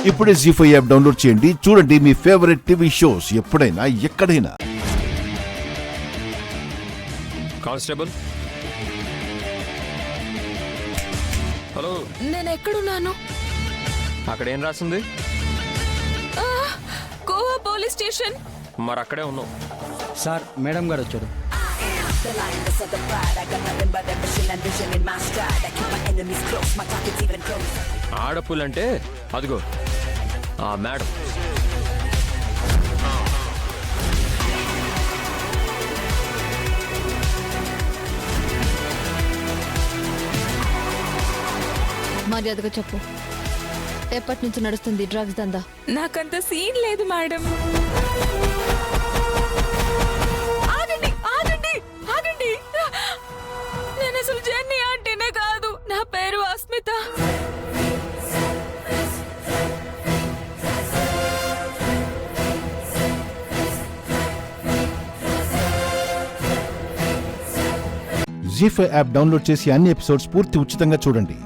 ఇప్పుడే జీ5 app download చేయండి. చూడండి మీ ఫేవరెట్ టీవీ షోస్ ఎప్పుడైనా ఎక్కడైనా. Constable, hello. నేను ఎక్కడున్నాను? అక్కడ ఏం రాసింది? Goa police station. మరి అక్కడే ఉన్నావు. సార్, మేడం గారు వచ్చారు. ఆడపులంటే అదిగో ఆ మేడం. మర్యాదగా చెప్పు, ఎప్పటి నుంచి నడుస్తుంది డ్రగ్స్ దందా? నాకంత సీన్ లేదు మేడం. ఆగండి ఆగండి ఆగండి, నేను అసలు జెన్నీ ఆంటీనే కాదు. నా పేరు అస్మిత. జీ5 యాప్ డౌన్లోడ్ చేసి అన్ని ఎపిసోడ్స్ పూర్తి ఉచితంగా చూడండి.